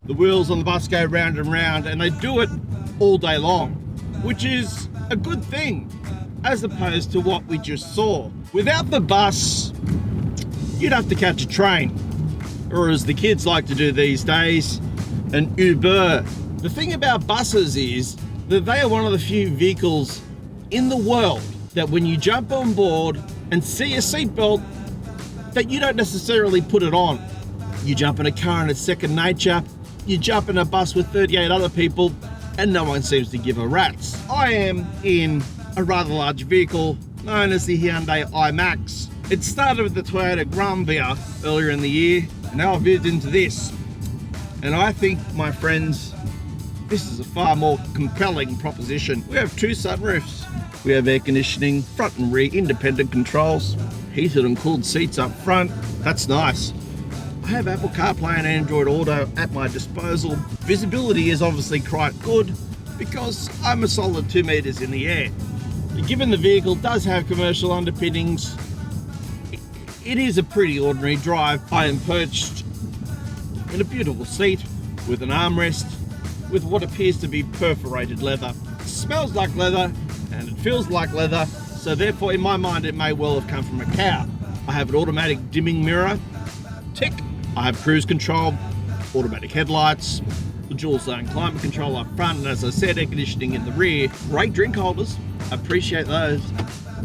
The wheels on the bus go round and round, and they do it all day long, which is a good thing, as opposed to what we just saw. Without the bus, you'd have to catch a train, or as the kids like to do these days, an Uber. The thing about buses is that they are one of the few vehicles in the world that when you jump on board and see a seatbelt, that you don't necessarily put it on. You jump in a car and it's second nature. You jump in a bus with 38 other people and no one seems to give a rat's. I am in a rather large vehicle known as the Hyundai iMax. It started with the Toyota Granvia earlier in the year, and now I've moved into this. And I think, my friends, this is a far more compelling proposition. We have two sunroofs. We have air conditioning, front and rear independent controls, heated and cooled seats up front. That's nice. I have Apple CarPlay and Android Auto at my disposal. Visibility is obviously quite good because I'm a solid 2 meters in the air. Given the vehicle does have commercial underpinnings, it is a pretty ordinary drive. I am perched in a beautiful seat with an armrest with what appears to be perforated leather. It smells like leather and it feels like leather, so therefore in my mind it may well have come from a cow. I have an automatic dimming mirror, tick. I have cruise control, automatic headlights, the dual zone climate control up front, and as I said, air conditioning in the rear. Great drink holders, appreciate those.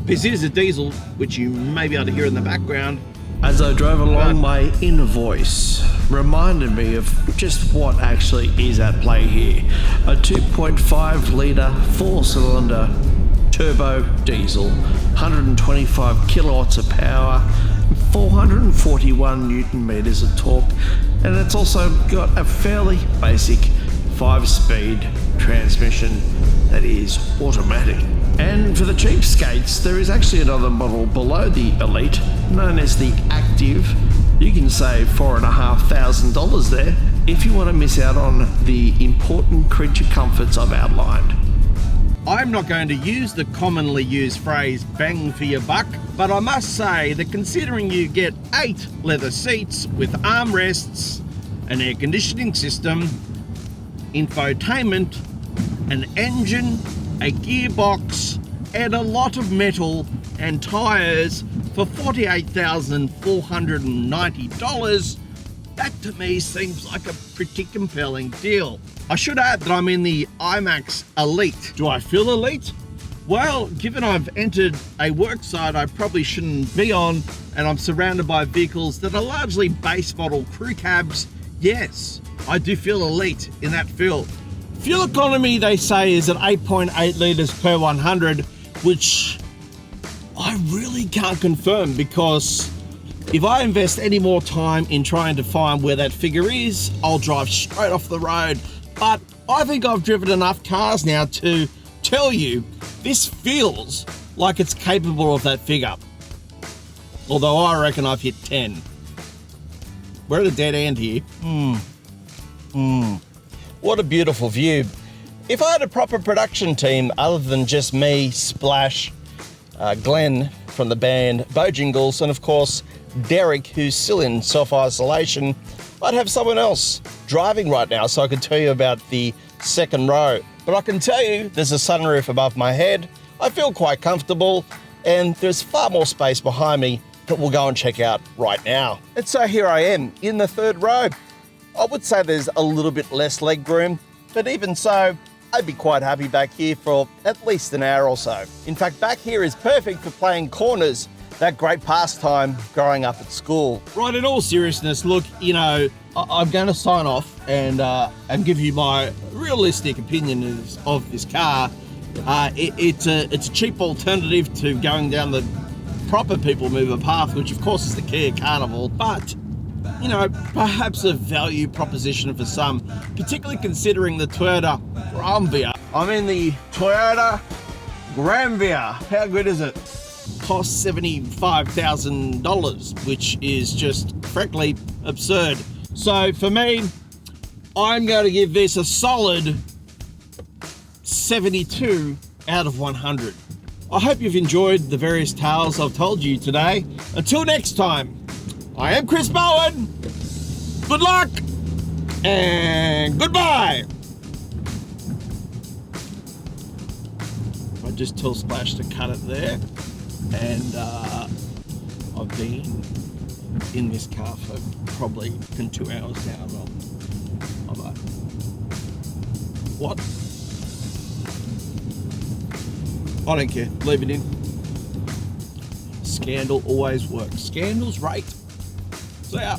This is a diesel, which you may be able to hear in the background. As I drove along, my inner voice reminded me of just what actually is at play here. A 2.5 litre 4-cylinder turbo diesel, 125 kilowatts of power, 441 newton meters of torque, and it's also got a fairly basic 5-speed transmission that is automatic. And for the cheapskates, there is actually another model below the Elite, known as the Active. You can save $4,500 there if you want to miss out on the important creature comforts I've outlined. I'm not going to use the commonly used phrase bang for your buck, but I must say that considering you get 8 leather seats with armrests, an air conditioning system, infotainment, an engine, a gearbox, and a lot of metal and tyres for $48,490, that to me seems like a pretty compelling deal. I should add that I'm in the iMax Elite. Do I feel elite? Well, given I've entered a work site I probably shouldn't be on, and I'm surrounded by vehicles that are largely base model crew cabs, yes, I do feel elite in that field. Fuel economy, they say, is at 8.8 litres per 100, which I really can't confirm, because if I invest any more time in trying to find where that figure is, I'll drive straight off the road. But I think I've driven enough cars now to tell you this feels like it's capable of that figure. Although I reckon I've hit 10. We're at a dead end here. What a beautiful view. If I had a proper production team other than just me, Splash, Glenn from the band Bojingles, and of course Derek, who's still in self-isolation, I'd have someone else driving right now so I could tell you about the second row. But I can tell you there's a sunroof above my head. I feel quite comfortable, and there's far more space behind me that we'll go and check out right now. And so here I am in the third row. I would say there's a little bit less leg room, but even so, I'd be quite happy back here for at least an hour or so. In fact, back here is perfect for playing corners, that great pastime growing up at school. Right, in all seriousness, look, you know, I'm going to sign off and give you my realistic opinion of this car. It's a cheap alternative to going down the proper people mover path, which of course is the Kia Carnival, but you know, perhaps a value proposition for some, particularly considering the Toyota Granvia. I'm in the Toyota Granvia. How good is it? Costs $75,000, which is just frankly absurd. So for me, I'm going to give this a solid 72 out of 100. I hope you've enjoyed the various tales I've told you today. Until next time, I am Chris Bowen. Good luck! And goodbye. I just tell Splash to cut it there, and I've been in this car for probably 2 hours now. I'm like, what? I don't care. Leave it in. Scandal always works. Scandal's right. See ya.